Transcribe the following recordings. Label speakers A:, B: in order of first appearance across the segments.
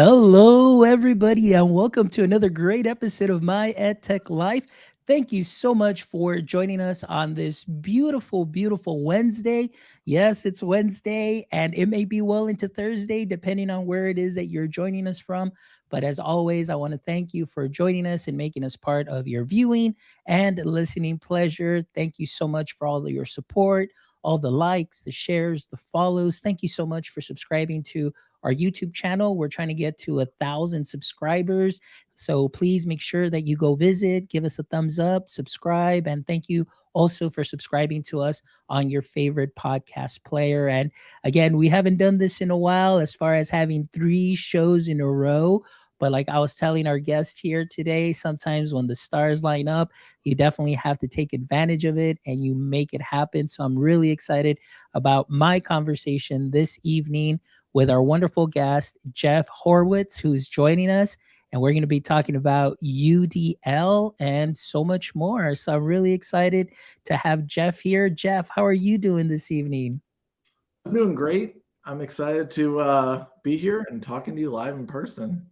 A: Hello, everybody, and welcome to another great episode of My EdTech Life. Thank you so much for joining us on this beautiful, beautiful Wednesday. Yes, it's Wednesday, and it may be well into Thursday, depending on where it is that you're joining us from. But as always, I want to thank you for joining us and making us part of your viewing and listening pleasure. Thank you so much for all of your support, all the likes, the shares, the follows. Thank you so much for subscribing to our YouTube channel. We're trying to get to 1,000 subscribers. So please make sure that you go visit, give us a thumbs up, subscribe, and thank you also for subscribing to us on your favorite podcast player. And again, we haven't done this in a while as far as having 3 shows in a row. But like I was telling our guest here today, sometimes when the stars line up, you definitely have to take advantage of it and you make it happen. So I'm really excited about my conversation this evening with our wonderful guest, Jeff Horwitz, who's joining us. And we're going to be talking about UDL and so much more. So I'm really excited to have Jeff here. Jeff, how are you doing this evening?
B: I'm doing great. I'm excited to be here and talking to you live in person.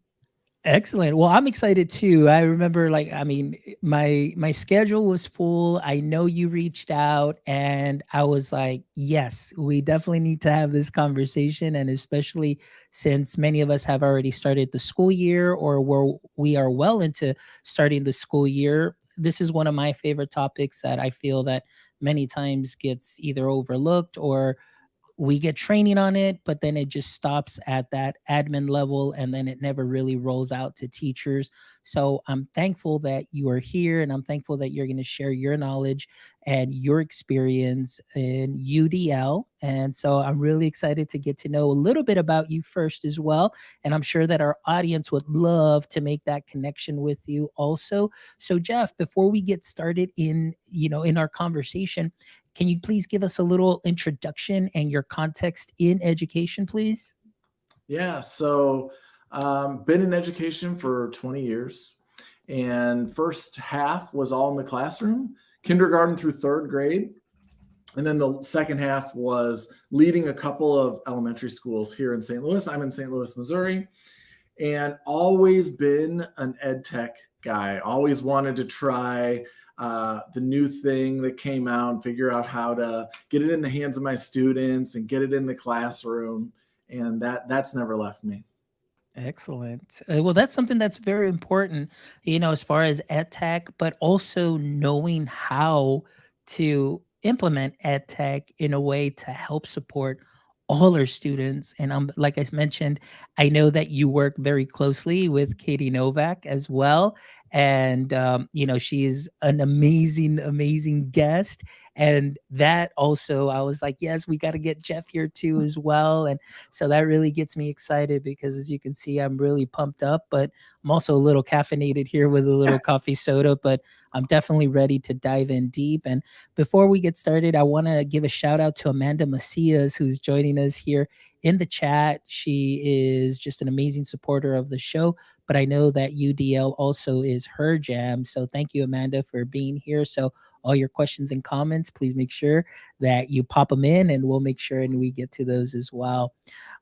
A: Excellent. Well, I'm excited too. I remember my schedule was full. I know you reached out and I was like, yes, we definitely need to have this conversation, and especially since many of us have already started the school year or we are well into starting the school year. This is one of my favorite topics that I feel that many times gets either overlooked or we get training on it, but then it just stops at that admin level and then it never really rolls out to teachers. So I'm thankful that you are here and I'm thankful that you're going to share your knowledge and your experience in UDL. And so I'm really excited to get to know a little bit about you first as well. And I'm sure that our audience would love to make that connection with you also. So Jeff, before we get started in our conversation, can you please give us a little introduction and your context in education, please?
B: Yeah, so been in education for 20 years, and first half was all in the classroom, kindergarten through third grade. And then the second half was leading a couple of elementary schools here in St. Louis. I'm in St. Louis, Missouri, and always been an ed tech guy. Always wanted to try the new thing that came out and figure out how to get it in the hands of my students and get it in the classroom. And that's never left me.
A: Excellent. Well, that's something that's very important, as far as ed tech, but also knowing how to implement ed tech in a way to help support all our students. And like I mentioned, I know that you work very closely with Katie Novak as well. And, she is an amazing, amazing guest. And that also, I was like, yes, we got to get Jeff here too as well. And so that really gets me excited because as you can see, I'm really pumped up, but I'm also a little caffeinated here with a little coffee soda, but I'm definitely ready to dive in deep. And before we get started, I want to give a shout out to Amanda Macias, who's joining us here in the chat. She is just an amazing supporter of the show, but I know that UDL also is her jam. So thank you, Amanda, for being here. So all your questions and comments, please make sure that you pop them in and we'll make sure and we get to those as well.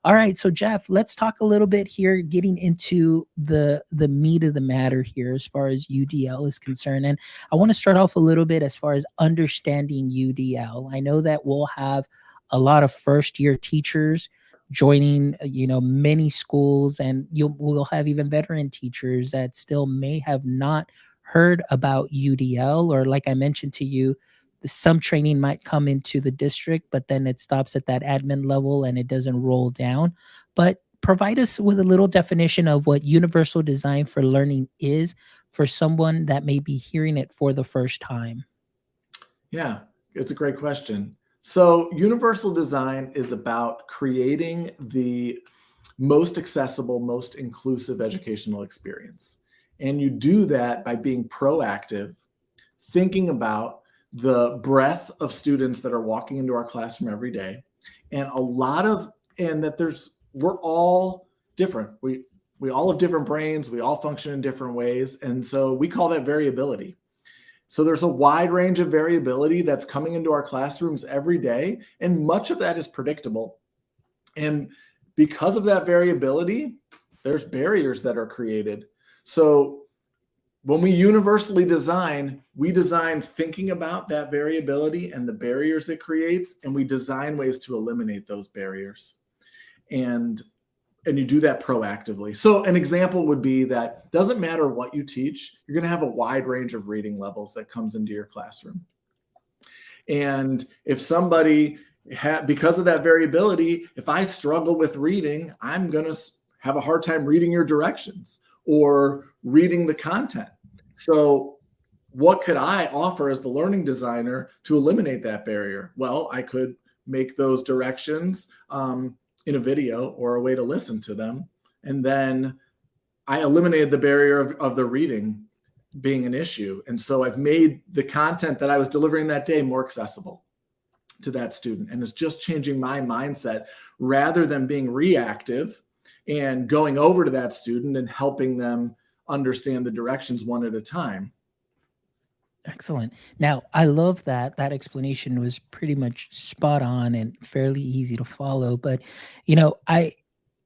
A: All right, so Jeff, let's talk a little bit here, getting into the meat of the matter here as far as UDL is concerned. And I want to start off a little bit as far as understanding UDL. I know that we'll have a lot of first year teachers joining many schools, and we'll have even veteran teachers that still may have not heard about UDL, or like I mentioned to you, some training might come into the district, but then it stops at that admin level and it doesn't roll down. But provide us with a little definition of what universal design for learning is for someone that may be hearing it for the first time.
B: Yeah, it's a great question. So, universal design is about creating the most accessible, most inclusive educational experience. And you do that by being proactive, thinking about the breadth of students that are walking into our classroom every day. And we're all different. We all have different brains, we all function in different ways. And so we call that variability. So there's a wide range of variability that's coming into our classrooms every day, and much of that is predictable. And because of that variability, there's barriers that are created. So when we universally design, we design thinking about that variability and the barriers it creates, and we design ways to eliminate those barriers. And you do that proactively. So an example would be that doesn't matter what you teach, you're going to have a wide range of reading levels that comes into your classroom. And if somebody because of that variability, if I struggle with reading, I'm going to have a hard time reading your directions or reading the content. So what could I offer as the learning designer to eliminate that barrier? Well, I could make those directions in a video or a way to listen to them. And then I eliminated the barrier of the reading being an issue. And so I've made the content that I was delivering that day more accessible to that student. And it's just changing my mindset rather than being reactive and going over to that student and helping them understand the directions one at a time.
A: Excellent. Now, I love that that explanation was pretty much spot on and fairly easy to follow. But,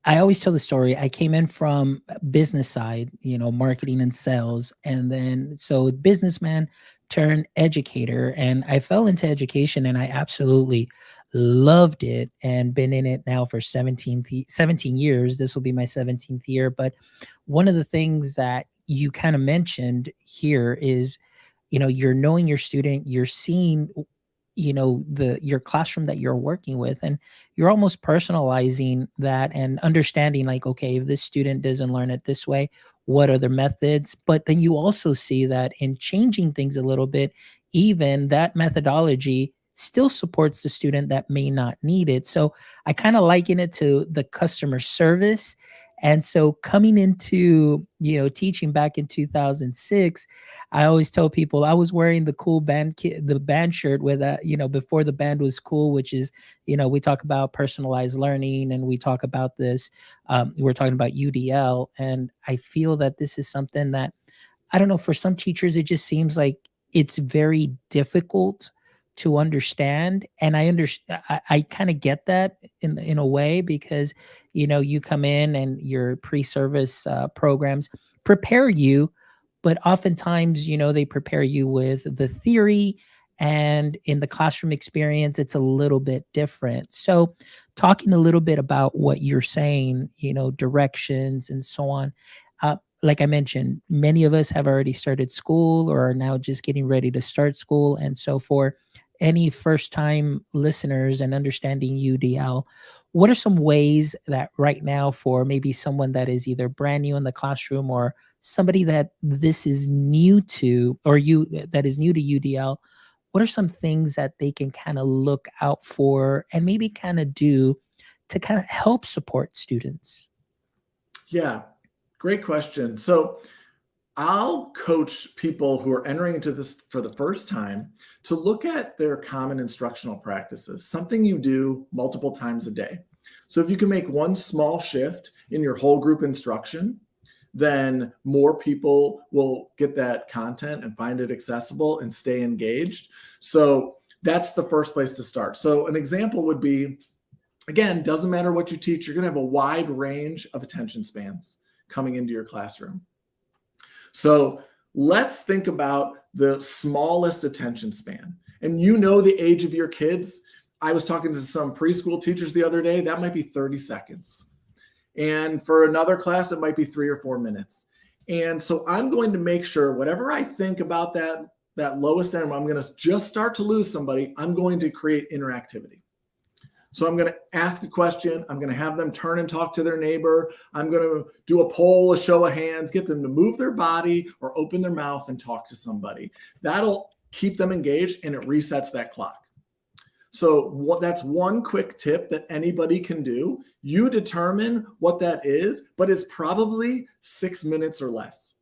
A: I always tell the story. I came in from business side, marketing and sales, and then so businessman turned educator, and I fell into education, and I absolutely loved it, and been in it now for 17 years. This will be my 17th year. But one of the things that you kind of mentioned here is you're knowing your student, you're seeing your classroom that you're working with, and you're almost personalizing that and understanding, like, okay, if this student doesn't learn it this way, what are the methods? But then you also see that in changing things a little bit, even that methodology still supports the student that may not need it. So I kind of liken it to the customer service. And so coming into, teaching back in 2006, I always tell people I was wearing the cool the band shirt with before the band was cool, which is, we talk about personalized learning, and we talk about this. We're talking about UDL. And I feel that this is something that, I don't know, for some teachers, it just seems like it's very difficult to understand. And I kind of get that in a way, because, you come in and your pre-service programs prepare you, but oftentimes, they prepare you with the theory, and in the classroom experience, it's a little bit different. So talking a little bit about what you're saying, directions and so on. Like I mentioned, many of us have already started school or are now just getting ready to start school. And so for any first time listeners and understanding UDL, what are some ways that right now, for maybe someone that is either brand new in the classroom or somebody that this is new to, or that is new to UDL, what are some things that they can kind of look out for and maybe kind of do to kind of help support students?
B: Yeah, great question. So I'll coach people who are entering into this for the first time to look at their common instructional practices, something you do multiple times a day. So if you can make one small shift in your whole group instruction, then more people will get that content and find it accessible and stay engaged. So that's the first place to start. So an example would be, again, doesn't matter what you teach, you're going to have a wide range of attention spans coming into your classroom. So let's think about the smallest attention span. And the age of your kids. I was talking to some preschool teachers the other day, that might be 30 seconds. And for another class, it might be 3 or 4 minutes. And so I'm going to make sure whatever I think about that lowest end, I'm going to just start to lose somebody, I'm going to create interactivity. So I'm going to ask a question. I'm going to have them turn and talk to their neighbor. I'm going to do a poll, a show of hands, get them to move their body or open their mouth and talk to somebody. That'll keep them engaged, and it resets that clock. So that's one quick tip that anybody can do. You determine what that is, but it's probably 6 minutes or less.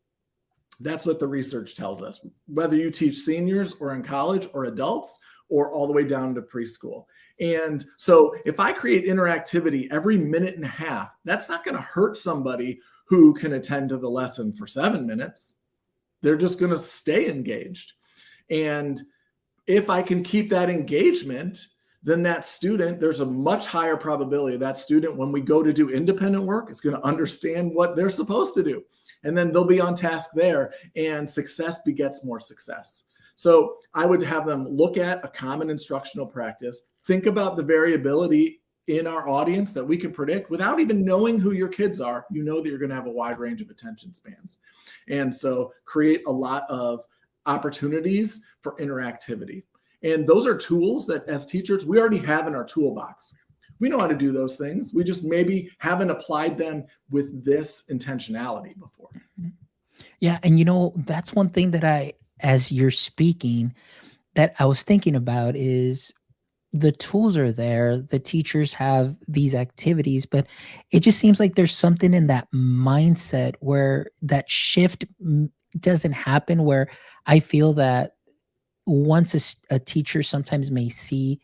B: That's what the research tells us, whether you teach seniors or in college or adults or all the way down to preschool. And so if I create interactivity every minute and a half, that's not going to hurt somebody who can attend to the lesson for 7 minutes. They're just going to stay engaged. And if I can keep that engagement, then that student, there's a much higher probability that student, when we go to do independent work, is going to understand what they're supposed to do. And then they'll be on task there, and success begets more success. So I would have them look at a common instructional practice, think about the variability in our audience that we can predict without even knowing who your kids are. You know that you're going to have a wide range of attention spans. And so create a lot of opportunities for interactivity. And those are tools that as teachers, we already have in our toolbox. We know how to do those things. We just maybe haven't applied them with this intentionality before.
A: Yeah. And that's one thing that as you're speaking, that I was thinking about is the tools are there. The teachers have these activities, but it just seems like there's something in that mindset where that shift doesn't happen, where I feel that once a teacher sometimes may see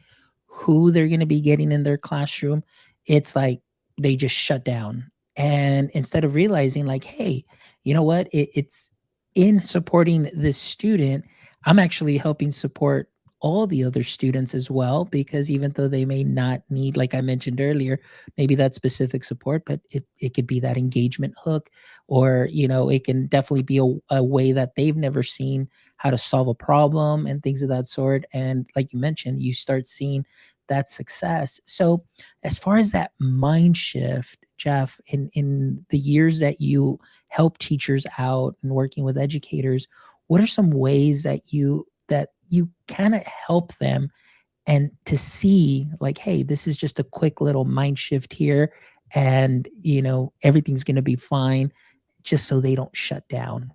A: who they're going to be getting in their classroom, it's like they just shut down. And instead of realizing, like, hey, you know what? It's in supporting this student, I'm actually helping support all the other students as well, because even though they may not need, like I mentioned earlier, maybe that specific support, but it could be that engagement hook, or it can definitely be a way that they've never seen how to solve a problem and things of that sort. And like you mentioned, you start seeing that success. So as far as that mind shift, Jeff, in the years that you help teachers out and working with educators, what are some ways that you kind of help them, and to see like, hey, this is just a quick little mind shift here, and everything's going to be fine, just so they don't shut down?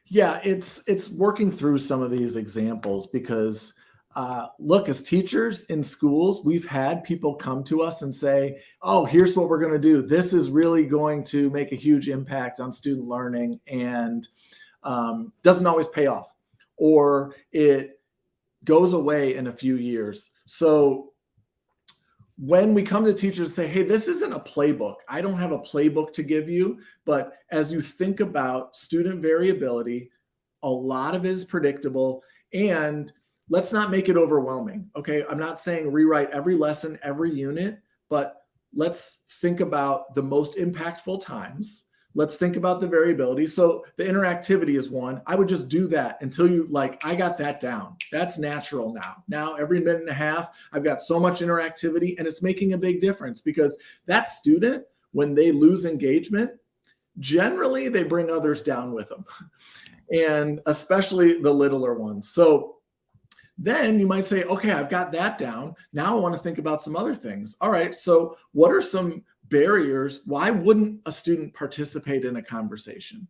B: Yeah, it's working through some of these examples because look, as teachers in schools, we've had people come to us and say, oh, here's what we're going to do. This is really going to make a huge impact on student learning, and doesn't always pay off, or it goes away in a few years. So when we come to teachers and say, hey, this isn't a playbook. I don't have a playbook to give you, but as you think about student variability, a lot of it is predictable, and let's not make it overwhelming. Okay. I'm not saying rewrite every lesson, every unit, but let's think about the most impactful times. Let's think about the variability. So the interactivity is one. I would just do that until you I got that down. That's natural now. Now every minute and a half, I've got so much interactivity, and it's making a big difference, because that student, when they lose engagement, generally they bring others down with them, and especially the littler ones. So then you might say, okay, I've got that down. Now I want to think about some other things. All right, so what are some barriers? Why wouldn't a student participate in a conversation?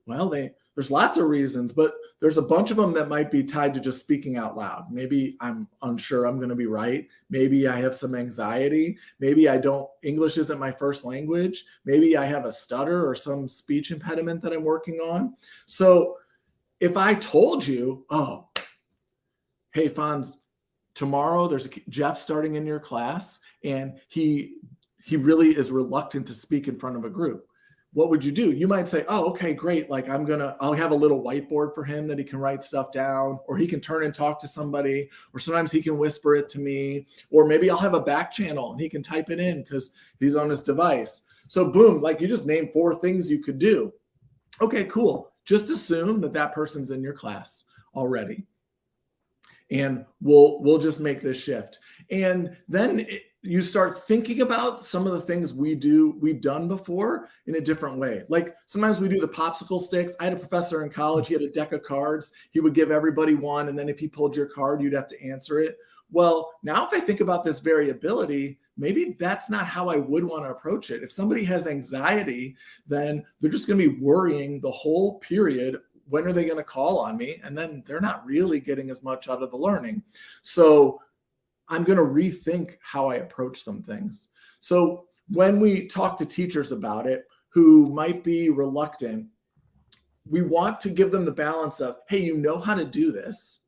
B: Well, there's lots of reasons, but there's a bunch of them that might be tied to just speaking out loud. Maybe I'm unsure I'm going to be right. Maybe I have some anxiety. Maybe English isn't my first language. Maybe I have a stutter or some speech impediment that I'm working on. So if I told you, oh, hey, Fonz, tomorrow there's Jeff starting in your class, and he really is reluctant to speak in front of a group, what would you do? You might say, oh, okay, great. I'll have a little whiteboard for him that he can write stuff down, or he can turn and talk to somebody, or sometimes he can whisper it to me, or maybe I'll have a back channel and he can type it in because he's on his device. So boom, you just named 4 things you could do. Okay, cool. Just assume that person's in your class already, and we'll just make this shift. And then you start thinking about some of the things we've done before in a different way. Like sometimes we do the popsicle sticks. I had a professor in college, he had a deck of cards. He would give everybody one, and then if he pulled your card, you'd have to answer it. Well, now if I think about this variability, maybe that's not how I would want to approach it. If somebody has anxiety, then they're just going to be worrying the whole period. When are they going to call on me? And then they're not really getting as much out of the learning. So I'm going to rethink how I approach some things. So when we talk to teachers about it who might be reluctant, we want to give them the balance of, hey, you know how to do this,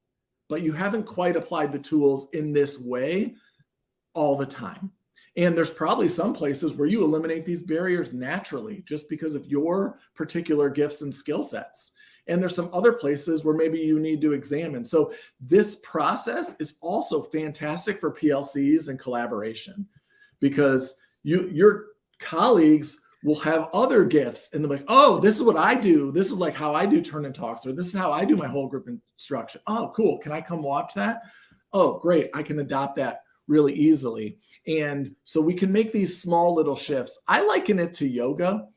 B: but you haven't quite applied the tools in this way all the time. And there's probably some places where you eliminate these barriers naturally just because of your particular gifts and skill sets. And there's some other places where maybe you need to examine. So this process is also fantastic for PLCs and collaboration, because your colleagues will have other gifts and they're like, oh, this is what I do. This is like how I do turn and talks, or this is how I do my whole group instruction. Oh, cool. Can I come watch that? Oh, great. I can adopt that really easily. And so we can make these small little shifts. I liken it to yoga.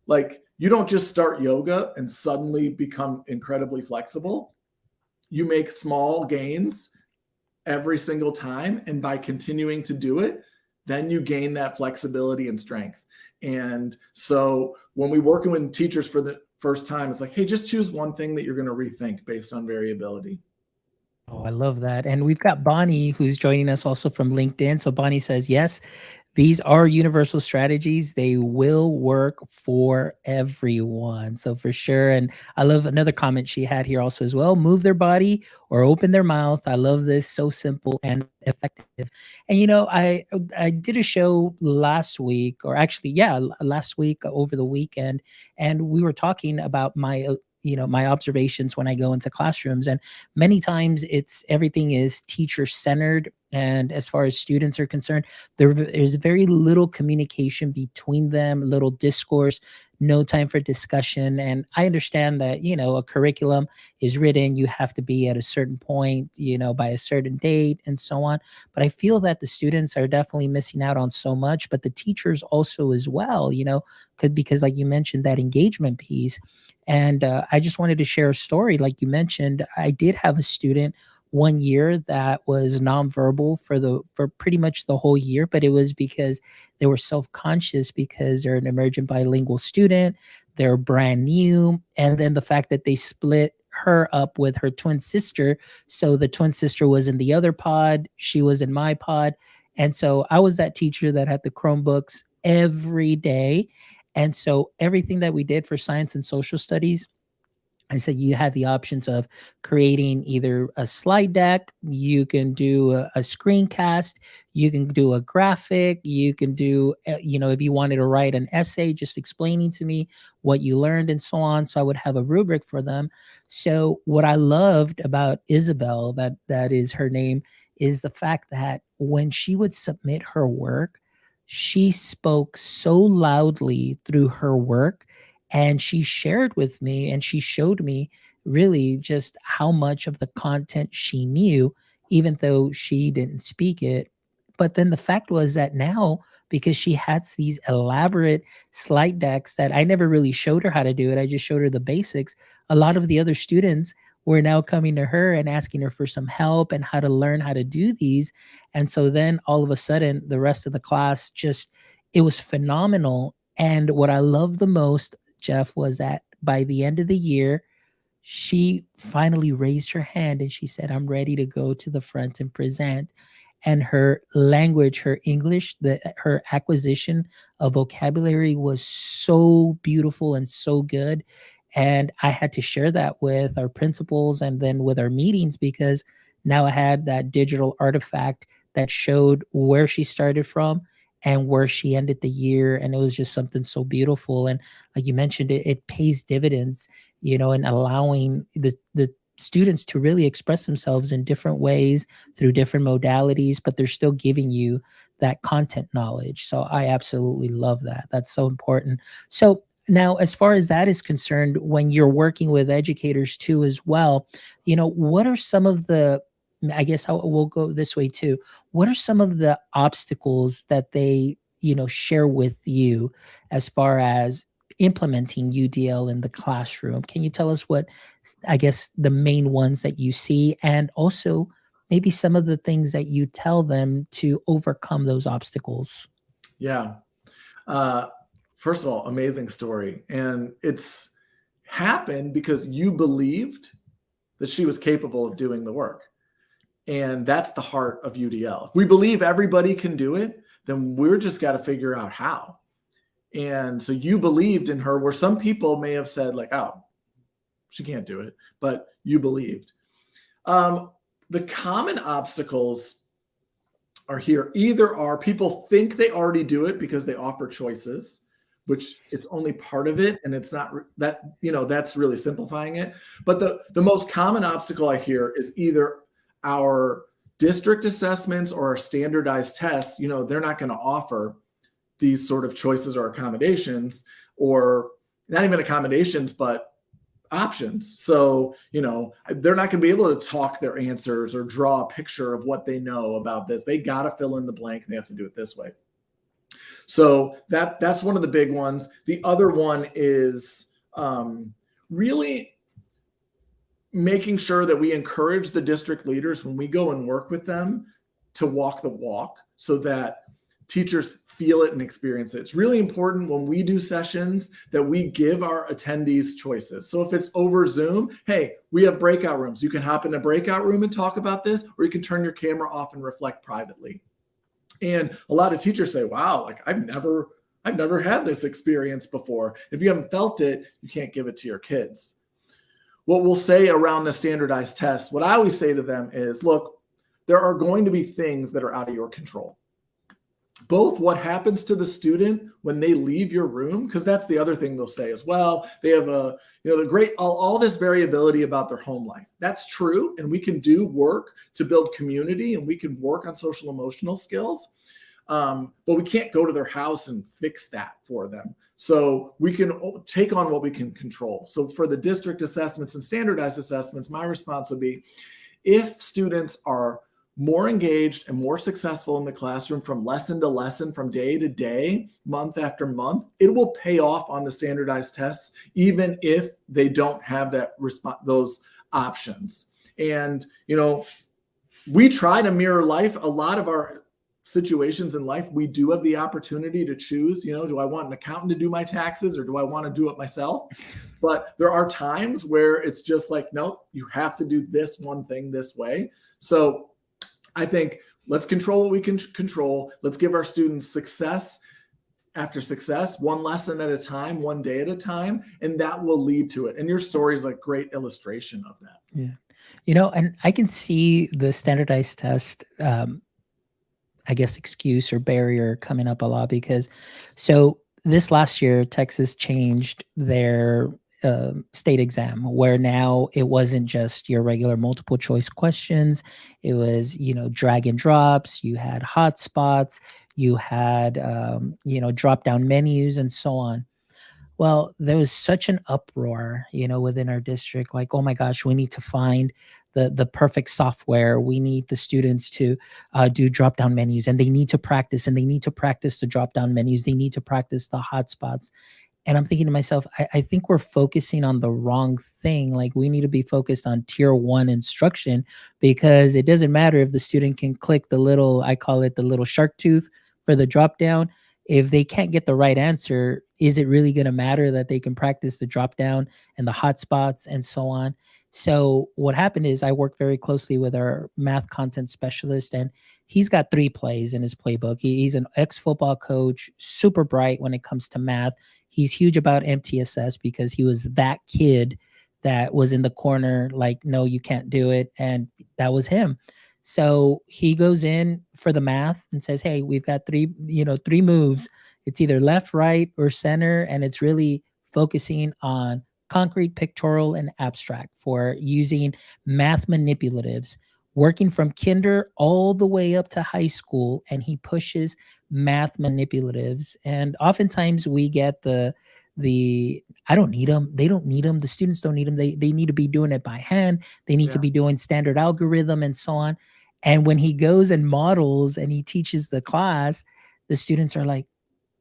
B: Like, you don't just start yoga and suddenly become incredibly flexible. You make small gains every single time. And by continuing to do it, then you gain that flexibility and strength. And so when we working with teachers for the first time, it's like, hey, just choose one thing that you're going to rethink based on variability.
A: Oh, I love that. And we've got Bonnie who's joining us also from LinkedIn. So Bonnie says, yes, these are universal strategies. They will work for everyone. So for sure. And I love another comment she had here also as well. Move their body or open their mouth. I love this. So simple and effective. And I did a show last week, or actually, yeah, last week over the weekend, and we were talking about my observations when I go into classrooms. And many times it's everything is teacher centered. And as far as students are concerned, there's very little communication between them, little discourse, no time for discussion. And I understand that, a curriculum is written, you have to be at a certain point, by a certain date and so on. But I feel that the students are definitely missing out on so much, but the teachers also as well, because like you mentioned, that engagement piece. And I just wanted to share a story. Like you mentioned, I did have a student one year that was nonverbal for pretty much the whole year, but it was because they were self-conscious because they're an emergent bilingual student, they're brand new, and then the fact that they split her up with her twin sister. So the twin sister was in the other pod, she was in my pod. And so I was that teacher that had the Chromebooks every day. And so everything that we did for science and social studies, I said you have the options of creating either a slide deck, you can do a screencast, you can do a graphic, you can do, if you wanted to write an essay just explaining to me what you learned and so on. So I would have a rubric for them. So what I loved about Isabel, that is her name, is the fact that when she would submit her work, she spoke so loudly through her work, and she shared with me and she showed me really just how much of the content she knew, even though she didn't speak it. But then the fact was that now, because she has these elaborate slide decks that I never really showed her how to do it, I just showed her the basics. A lot of the other students were now coming to her and asking her for some help and how to learn how to do these. And so then all of a sudden, the rest of the class just, it was phenomenal. And what I love the most, Jeff, was that by the end of the year, she finally raised her hand and she said, I'm ready to go to the front and present. And her language, her English, her acquisition of vocabulary was so beautiful and so good. And I had to share that with our principals and then with our meetings, because now I had that digital artifact that showed where she started from and where she ended the year. And it was just something so beautiful. And like you mentioned, it pays dividends, and allowing the students to really express themselves in different ways through different modalities, but they're still giving you that content knowledge. So I absolutely love that. That's so important. So now, as far as that is concerned, when you're working with educators too, as well, what are some of the, I guess we'll go this way too. What are some of the obstacles that they, share with you as far as implementing UDL in the classroom? Can you tell us what, I guess, the main ones that you see, and also maybe some of the things that you tell them to overcome those obstacles?
B: Yeah. First of all, amazing story. And it's happened because you believed that she was capable of doing the work. And that's the heart of UDL. If we believe everybody can do it, then we're just got to figure out how. And so you believed in her, where some people may have said like, oh, she can't do it, but you believed. The common obstacles are here. Either are people think they already do it because they offer choices, which it's only part of it, and it's not that, that's really simplifying it. But the most common obstacle I hear is either our district assessments or our standardized tests. They're not going to offer these sort of choices or accommodations, or not even accommodations, but options. So, they're not going to be able to talk their answers or draw a picture of what they know about this. They got to fill in the blank, and they have to do it this way. So that's one of the big ones. The other one is really making sure that we encourage the district leaders when we go and work with them to walk the walk, so that teachers feel it and experience it. It's really important when we do sessions that we give our attendees choices. So if it's over Zoom, hey, we have breakout rooms. You can hop in a breakout room and talk about this, or you can turn your camera off and reflect privately. And a lot of teachers say, wow, like I've never had this experience before. If you haven't felt it, you can't give it to your kids. What we'll say around the standardized tests, what I always say to them is, look, there are going to be things that are out of your control. Both what happens to the student when they leave your room, because that's the other thing they'll say as well. They have the great, all this variability about their home life. That's true. And we can do work to build community, and we can work on social emotional skills. But we can't go to their house and fix that for them. So we can take on what we can control. So for the district assessments and standardized assessments, my response would be, if students are more engaged and more successful in the classroom from lesson to lesson, from day to day, month after month, it will pay off on the standardized tests, even if they don't have those options. And, we try to mirror life. A lot of our situations in life, we do have the opportunity to choose, do I want an accountant to do my taxes, or do I want to do it myself? But there are times where it's just like, nope, you have to do this one thing this way. So I think let's control what we can control. Let's give our students success after success, one lesson at a time, one day at a time, and that will lead to it. And your story is a great illustration of that.
A: Yeah. And I can see the standardized test, I guess, excuse or barrier coming up a lot, because this last year, Texas changed their state exam, where now it wasn't just your regular multiple choice questions. It was, drag and drops. You had hotspots. You had, drop down menus and so on. Well, there was such an uproar, within our district, like, oh my gosh, we need to find the perfect software. We need the students to do drop down menus, and they need to practice, the drop down menus. They need to practice the hotspots. And I'm thinking to myself, I think we're focusing on the wrong thing. Like, we need to be focused on tier 1 instruction, because it doesn't matter if the student can click I call it the little shark tooth for the drop down. If they can't get the right answer, is it really going to matter that they can practice the drop down and the hotspots and so on? So what happened is, I work very closely with our math content specialist, and he's got 3 plays in his playbook. He's an ex-football coach, super bright when it comes to math. He's huge about MTSS, because he was that kid that was in the corner like, no, you can't do it. And that was him. So he goes in for the math and says, hey, we've got 3 moves. It's either left, right, or center. And it's really focusing on concrete, pictorial, and abstract, for using math manipulatives, working from kinder all the way up to high school. And he pushes math manipulatives. And oftentimes we get the I don't need them. They don't need them. The students don't need them. They need to be doing it by hand. They need to be doing standard algorithm and so on. And when he goes and models and he teaches the class, the students are like,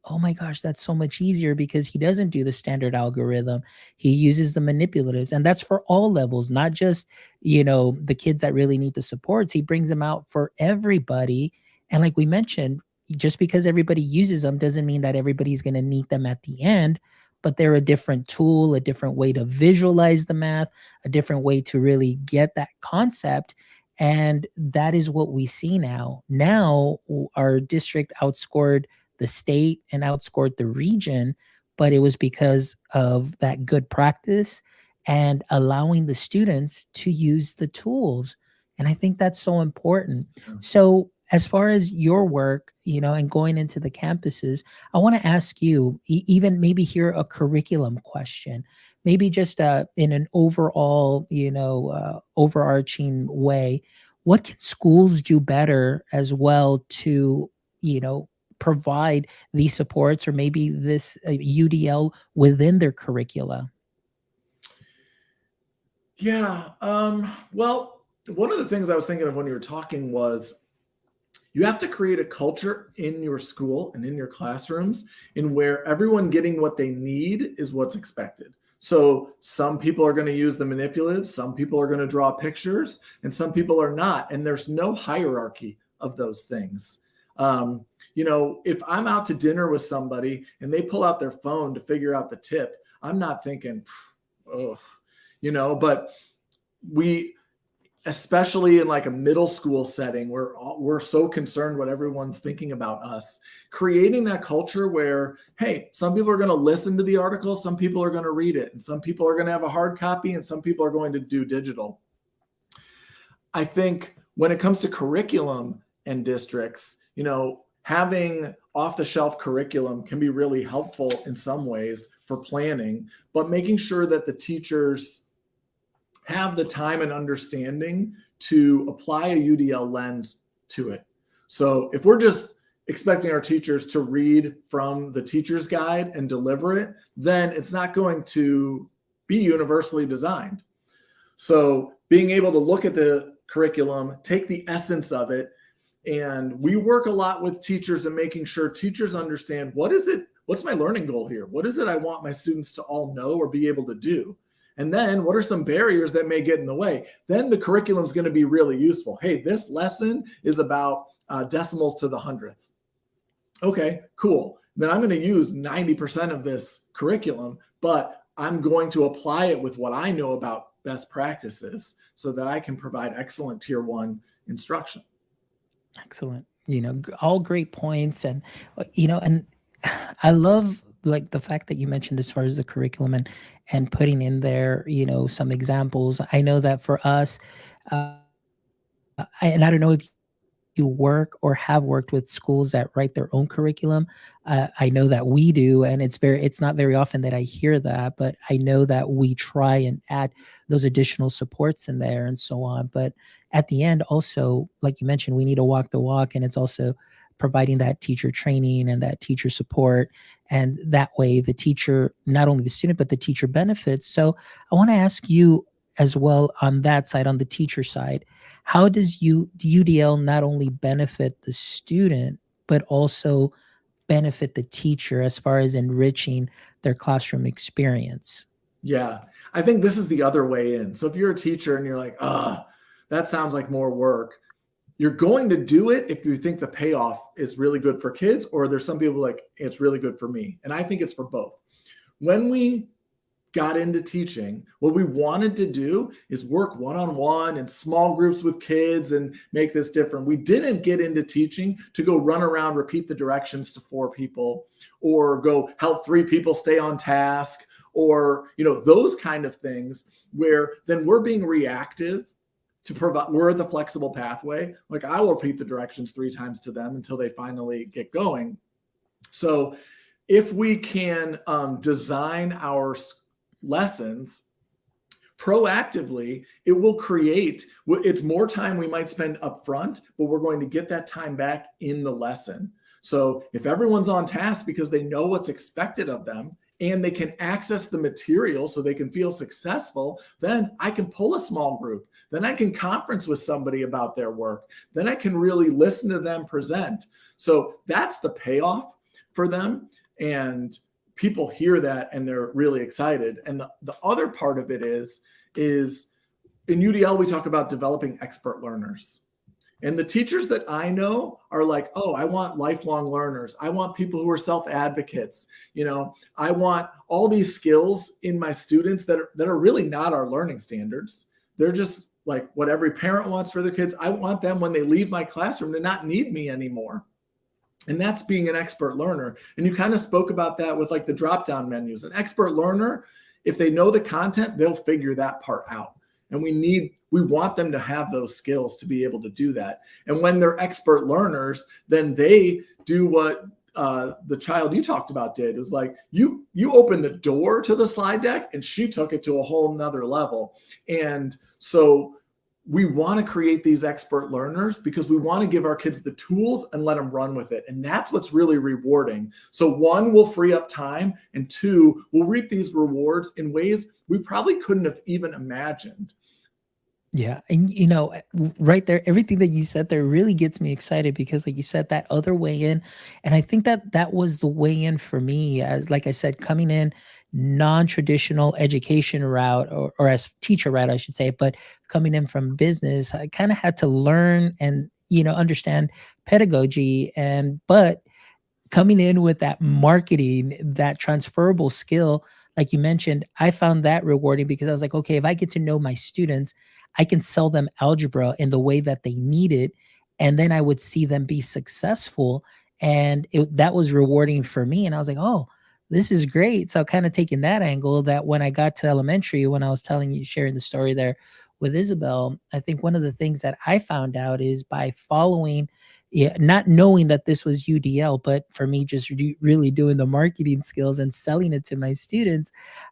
A: oh my gosh, that's so much easier, because he doesn't do the standard algorithm. He uses the manipulatives. And that's for all levels, not just, the kids that really need the supports. He brings them out for everybody. And like we mentioned, just because everybody uses them doesn't mean that everybody's going to need them at the end, but they're a different tool, a different way to visualize the math, a different way to really get that concept. And that is what we see now. Now our district outscored the state and outscored the region, but it was because of that good practice and allowing the students to use the tools. And I think that's so important. So as far as your work, and going into the campuses, I want to ask you, even maybe here a curriculum question, maybe just in an overall, overarching way, what can schools do better as well to, you know, provide these supports or maybe this UDL within their curricula?
B: Yeah. Well, one of the things I was thinking of when you were talking was you have to create a culture in your school and in your classrooms in where everyone getting what they need is what's expected. So some people are going to use the manipulative, some people are going to draw pictures, and some people are not. And there's no hierarchy of those things. If I'm out to dinner with somebody and they pull out their phone to figure out the tip, I'm not thinking, oh, but we, especially in like a middle school setting where we're so concerned what everyone's thinking about us, creating that culture where, hey, some people are going to listen to the article, some people are going to read it, and some people are going to have a hard copy, and some people are going to do digital. I think when it comes to curriculum and districts, having off-the-shelf curriculum can be really helpful in some ways for planning, but making sure that the teachers have the time and understanding to apply a UDL lens to it. So if we're just expecting our teachers to read from the teacher's guide and deliver it, then it's not going to be universally designed. So being able to look at the curriculum, take the essence of it, and we work a lot with teachers and making sure teachers understand what's my learning goal here? What is it I want my students to all know or be able to do? And then what are some barriers that may get in the way? Then the curriculum is going to be really useful. Hey, this lesson is about decimals to the hundredth. Okay, cool. Then I'm going to use 90% of this curriculum, but I'm going to apply it with what I know about best practices so that I can provide excellent tier 1 instruction.
A: Excellent. All great points. And I love like the fact that you mentioned as far as the curriculum and putting in there, some examples. I know that for us, and I don't know if you work or have worked with schools that write their own curriculum. I know that we do, and it's not very often that I hear that, but I know that we try and add those additional supports in there and so on. But at the end, also, like you mentioned, we need to walk the walk, and it's also providing that teacher training and that teacher support. And that way the teacher, not only the student, but the teacher benefits. So I want to ask you as well on that side, on the teacher side, how does UDL not only benefit the student, but also benefit the teacher as far as enriching their classroom experience?
B: Yeah, I think this is the other way in. So if you're a teacher and you're like, that sounds like more work, you're going to do it if you think the payoff is really good for kids, or there's some people like, it's really good for me. And I think it's for both. When we got into teaching, what we wanted to do is work one-on-one in small groups with kids and make this different. We didn't get into teaching to go run around, repeat the directions to 4 people, or go help 3 people stay on task, or those kind of things where then we're being reactive to provide. We're the flexible pathway. Like I will repeat the directions 3 times to them until they finally get going. So if we can design our lessons proactively, it will create, it's more time we might spend up front, but we're going to get that time back in the lesson. So if everyone's on task because they know what's expected of them and they can access the material so they can feel successful, then I can pull a small group. Then I can conference with somebody about their work. Then I can really listen to them present. So that's the payoff for them. And people hear that and they're really excited. And the other part of it is in UDL, we talk about developing expert learners. And the teachers that I know are like, oh, I want lifelong learners. I want people who are self-advocates. I want all these skills in my students that are really not our learning standards. They're just like what every parent wants for their kids. I want them when they leave my classroom to not need me anymore. And that's being an expert learner. And you kind of spoke about that with like the drop-down menus. An expert learner, if they know the content, they'll figure that part out. And we want them to have those skills to be able to do that. And when they're expert learners, then they do what the child you talked about did. It was like you opened the door to the slide deck and she took it to a whole nother level. And so we want to create these expert learners because we want to give our kids the tools and let them run with it. And that's what's really rewarding. So one, will free up time, and two, we'll reap these rewards in ways we probably couldn't have even imagined.
A: Yeah. And, right there, everything that you said there really gets me excited because, like you said, that other way in. And I think that that was the way in for me, as, like I said, coming in non-traditional education route, or as teacher route, I should say, but coming in from business, I kind of had to learn and, understand pedagogy. But coming in with that marketing, that transferable skill, like you mentioned, I found that rewarding because I was like, okay, if I get to know my students, I can sell them algebra in the way that they need it. And then I would see them be successful. And that was rewarding for me. And I was like, oh, this is great. So kind of taking that angle, that when I got to elementary, when I was telling you, sharing the story there with Isabel, I think one of the things that I found out is by following, yeah, not knowing that this was UDL, but for me, just really doing the marketing skills and selling it to my students,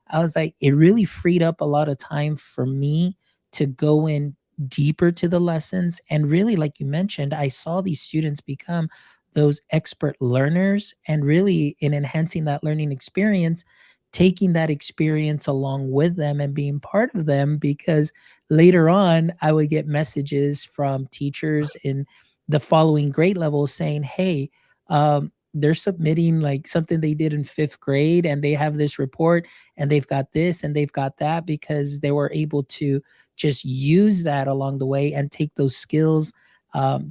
A: I was like, it really freed up a lot of time for me to go in deeper to the lessons. And really, like you mentioned, I saw these students become those expert learners, and really in enhancing that learning experience, taking that experience along with them and being part of them, because later on I would get messages from teachers in the following grade levels saying, hey, they're submitting like something they did in fifth grade, and they have this report, and they've got this and they've got that, because they were able to just use that along the way and take those skills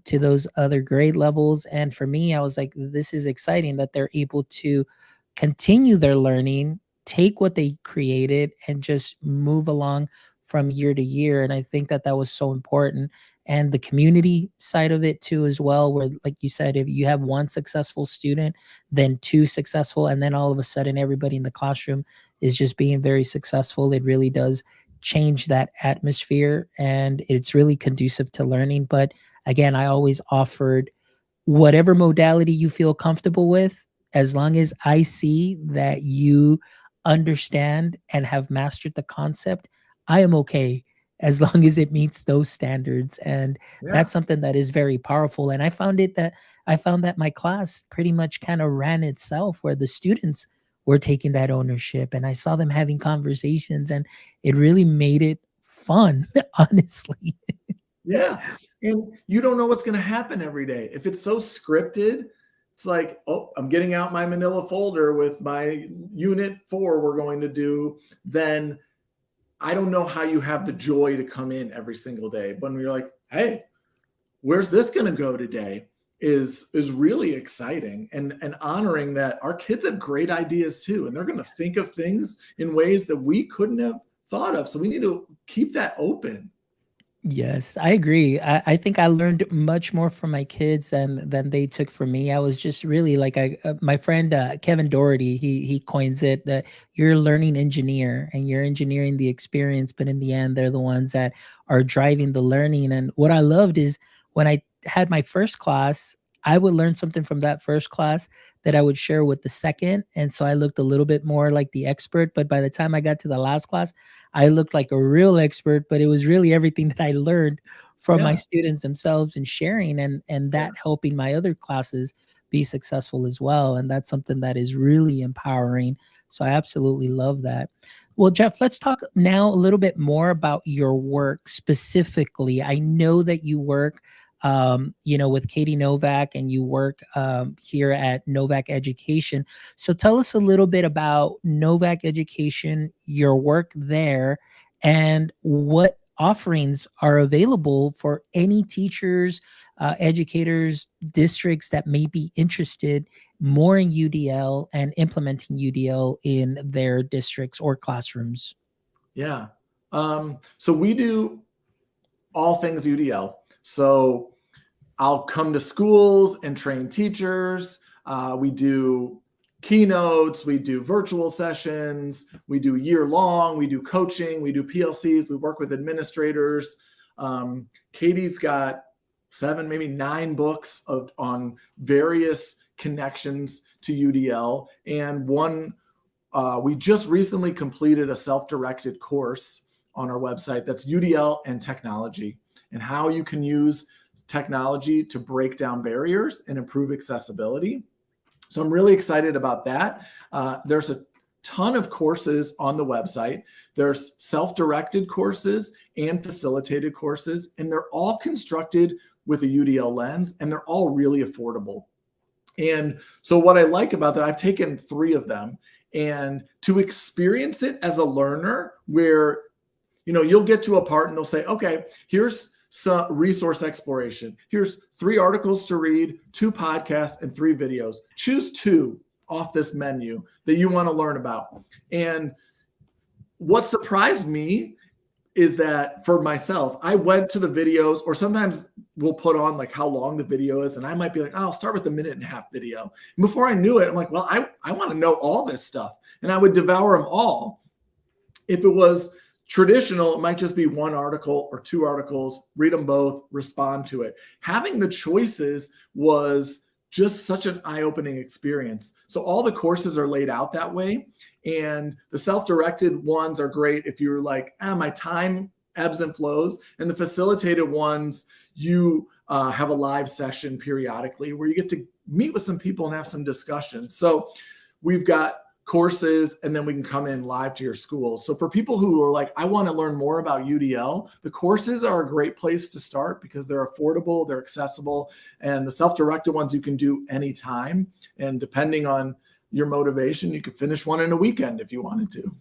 A: to those other grade levels. And for me, I was like, this is exciting that they're able to continue their learning, take what they created, and just move along from year to year. And I think that that was so important. And the community side of it too, as well, where, like you said, if you have one successful student, then two successful, and then all of a sudden everybody in the classroom is just being very successful, it really does change that atmosphere, and it's really conducive to learning. But again, I always offered, whatever modality you feel comfortable with, as long as I see that you understand and have mastered the concept, I am okay, as long as it meets those standards. And
B: Yeah.
A: that's something that is very powerful. And I found that my class pretty much kind of ran itself, where the students were taking that ownership, and I saw them having conversations, and it really made it fun, honestly.
B: Yeah. And you don't know what's going to happen every day. If it's so scripted, it's like, oh, I'm getting out my manila folder with my unit 4 we're going to do. Then I don't know how you have the joy to come in every single day. But when you're like, hey, where's this going to go today? Is really exciting, and honoring that our kids have great ideas too, and they're going to think of things in ways that we couldn't have thought of. So we need to keep that open.
A: Yes, I agree. I think I learned much more from my kids than they took from me. I was just really like, my friend Kevin Doherty, he coins it that you're a learning engineer, and you're engineering the experience, but in the end, they're the ones that are driving the learning. And what I loved is, when I had my first class, I would learn something from that first class that I would share with the second. And so I looked a little bit more like the expert. But by the time I got to the last class, I looked like a real expert, but it was really everything that I learned from my
B: Yeah.
A: students themselves, and sharing, and
B: Yeah.
A: that helping my other classes be successful as well. And that's something that is really empowering. So I absolutely love that. Well, Jeff, let's talk now a little bit more about your work specifically. I know that you work with Katie Novak, and you work here at Novak Education. So tell us a little bit about Novak Education, your work there, and what offerings are available for any teachers, educators, districts that may be interested more in UDL and implementing UDL in their districts or classrooms.
B: Yeah. So we do all things UDL. So I'll come to schools and train teachers. We do keynotes, we do virtual sessions, we do year long, we do coaching, we do PLCs, we work with administrators. Katie's got 7, maybe 9 books on various connections to UDL. And we just recently completed a self-directed course on our website that's UDL and technology, and how you can use technology to break down barriers and improve accessibility. So I'm really excited about that. There's a ton of courses on the website. There's self-directed courses and facilitated courses, and they're all constructed with a UDL lens, and they're all really affordable. And so what I like about that, I've taken 3 of them, and to experience it as a learner, where you'll get to a part and they'll say, okay, here's some resource exploration. Here's 3 articles to read, 2 podcasts, and 3 videos. Choose 2 off this menu that you want to learn about. And what surprised me is that for myself, I went to the videos, or sometimes we'll put on like how long the video is, and I might be like, oh, I'll start with a 1.5-minute video. And before I knew it, I'm like, well, I want to know all this stuff. And I would devour them all. If it was traditional, it might just be 1 article or 2 articles, read them both, respond to it. Having the choices was just such an eye-opening experience. So all the courses are laid out that way. And the self-directed ones are great if you're like, my time ebbs and flows. And the facilitated ones, you have a live session periodically where you get to meet with some people and have some discussion. So we've got courses, and then we can come in live to your school. So for people who are like, I want to learn more about UDL, the courses are a great place to start because they're affordable, they're accessible, and the self-directed ones you can do anytime. And depending on your motivation, you could finish one in a weekend if you wanted to.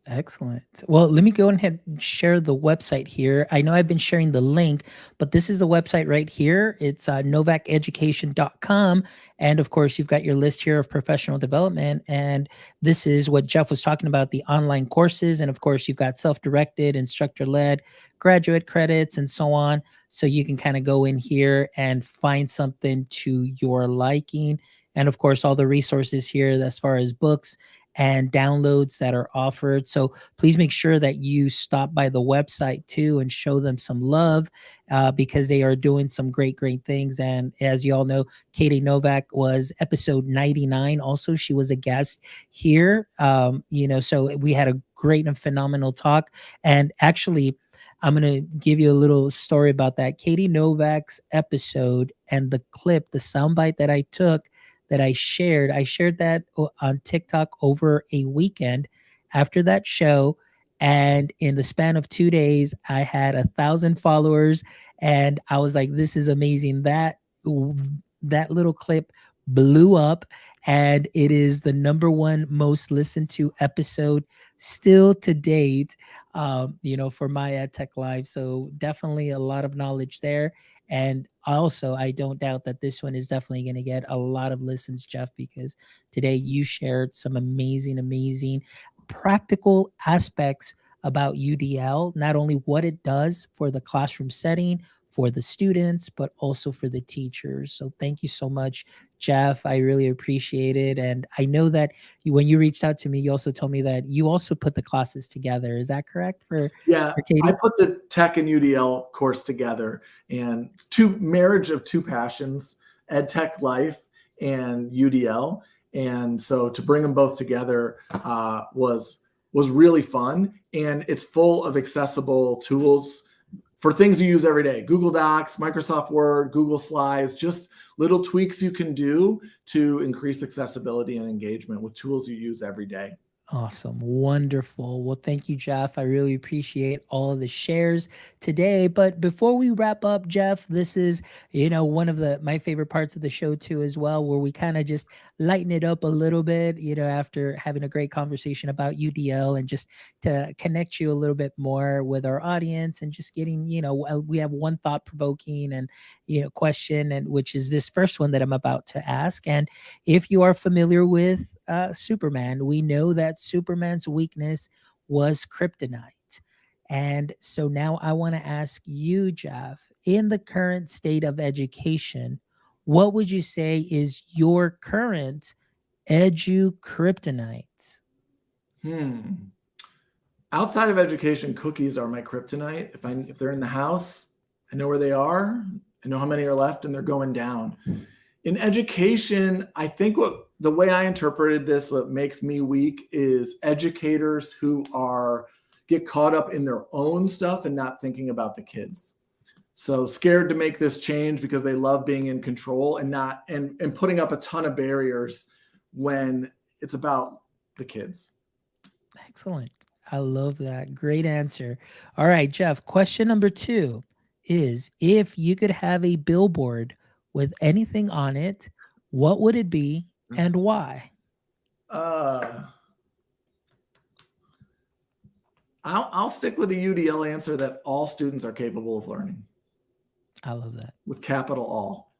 A: Excellent. Well, let me go ahead and share the website here. I know I've been sharing the link, but this is the website right here. It's novaceducation.com. And of course, you've got your list here of professional development. And this is what Jeff was talking about, the online courses. And of course, you've got self-directed, instructor-led, graduate credits, and so on. So you can kind of go in here and find something to your liking. And of course, all the resources here as far as books and downloads that are offered. So please make sure that you stop by the website too and show them some love because they are doing some great things. And as you all know, Katie Novak was episode 99. Also, she was a guest here. So we had a great and phenomenal talk. And actually, I'm going to give you a little story about that. Katie Novak's episode and the clip, the soundbite that I took, that I shared that on TikTok over a weekend after that show. And in the span of 2 days, I had 1,000 followers. And I was like, this is amazing. That little clip blew up. And it is the #1 most listened to episode still to date, for My EdTech Life. So definitely a lot of knowledge there. And also, I don't doubt that this one is definitely going to get a lot of listens, Jeff, because today you shared some amazing practical aspects about UDL, not only what it does for the classroom setting, for the students, but also for the teachers. So thank you so much, Jeff. I really appreciate it. And I know that when you reached out to me, you also told me that you also put the classes together. Is that correct for Katie?
B: I put the tech and UDL course together, and marriage of 2 passions, EdTech Life and UDL. And so to bring them both together was really fun. And it's full of accessible tools for things you use every day: Google Docs, Microsoft Word, Google Slides, just little tweaks you can do to increase accessibility and engagement with tools you use every day.
A: Awesome. Wonderful. Well, thank you, Jeff. I really appreciate all of the shares today. But before we wrap up, Jeff, this is, one of my favorite parts of the show too, as well, where we kind of just lighten it up a little bit, after having a great conversation about UDL, and just to connect you a little bit more with our audience, and just getting, we have one thought provoking and, question, and which is this first one that I'm about to ask. And if you are familiar with Superman, we know that Superman's weakness was kryptonite. And so now I want to ask you, Jeff, in the current state of education, what would you say is your current edu kryptonite?
B: Hmm. Outside of education, cookies are my kryptonite. If they're in the house, I know where they are. I know how many are left, and they're going down. In education, I think what the way I interpreted this, what makes me weak is educators who are get caught up in their own stuff and not thinking about the kids. So scared to make this change because they love being in control and not and putting up a ton of barriers when it's about the kids.
A: Excellent. I love that. Great answer. All right, Jeff, question number 2 is, if you could have a billboard with anything on it, what would it be and why?
B: Uh, I'll stick with the UDL answer that all students are capable of learning
A: I love that.
B: with capital all.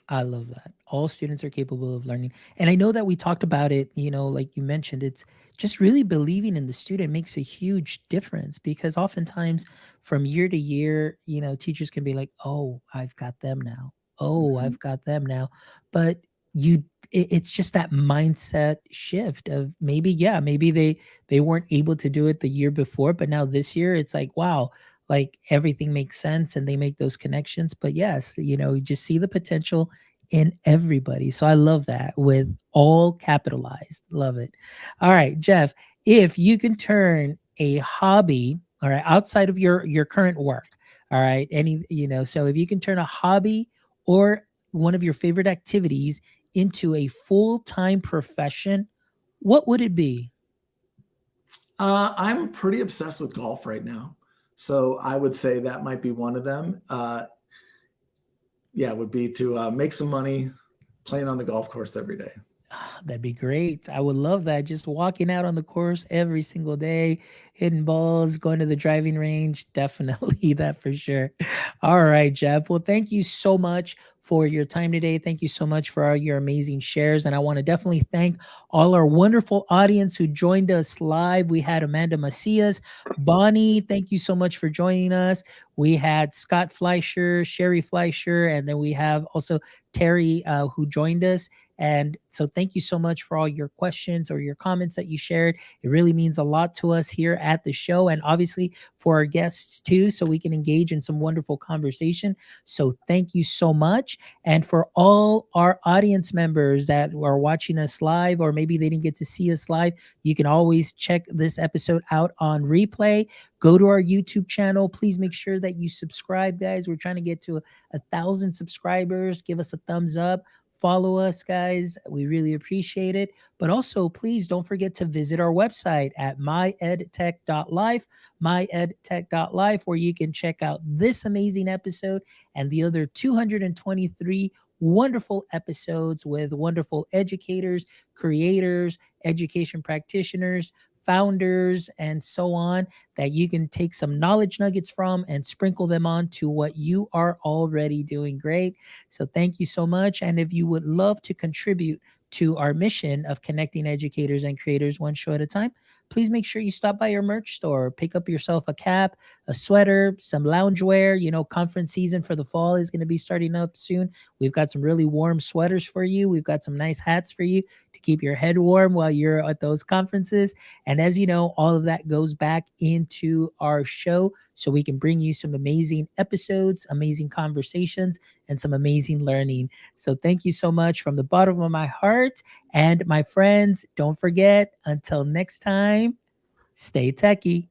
A: I love that. All students are capable of learning. And I know that we talked about it, like you mentioned, it's just really believing in the student makes a huge difference, because oftentimes from year to year, teachers can be like, "Oh, I've got them now. Oh,
B: Mhm.
A: I've got them now." But you it's just that mindset shift of, maybe, yeah, maybe they weren't able to do it the year before, but now this year it's like, wow, like everything makes sense and they make those connections. But yes, you just see the potential in everybody. So I love that, with all capitalized. Love it. All right, Jeff, if you can turn a hobby, all right, outside of your current work, all right, so if you can turn a hobby or one of your favorite activities into a full-time profession, what would it be?
B: I'm pretty obsessed with golf right now. So I would say that might be one of them. Yeah, would be to make some money playing on the golf course every day.
A: That'd be great. I would love that. Just walking out on the course every single day, hitting balls, going to the driving range. Definitely that for sure. All right, Jeff. Well, thank you so much for your time today. Thank you so much for all your amazing shares. And I want to definitely thank all our wonderful audience who joined us live. We had Amanda Macias, Bonnie. Thank you so much for joining us. We had Scott Fleischer, Sherry Fleischer, and then we have also Terry who joined us. And so thank you so much for all your questions or your comments that you shared. It really means a lot to us here at the show, and obviously for our guests too, so we can engage in some wonderful conversation. So thank you so much. And for all our audience members that are watching us live, or maybe they didn't get to see us live, you can always check this episode out on replay. Go to our YouTube channel. Please make sure that you subscribe, guys. We're trying to get to 1,000 subscribers. Give us a thumbs up. Follow us, guys. We really appreciate it. But also, please don't forget to visit our website at myedtech.life, myedtech.life, where you can check out this amazing episode and the other 223 wonderful episodes with wonderful educators, creators, education practitioners, founders, and so on, that you can take some knowledge nuggets from and sprinkle them on to what you are already doing great. So thank you so much. And if you would love to contribute to our mission of connecting educators and creators one show at a time, please make sure you stop by your merch store, pick up yourself a cap, a sweater, some loungewear. Conference season for the fall is going to be starting up soon. We've got some really warm sweaters for you. We've got some nice hats for you to keep your head warm while you're at those conferences. And as you know, all of that goes back into our show so we can bring you some amazing episodes, amazing conversations, and some amazing learning. So thank you so much from the bottom of my heart. And my friends, don't forget, until next time, stay techie.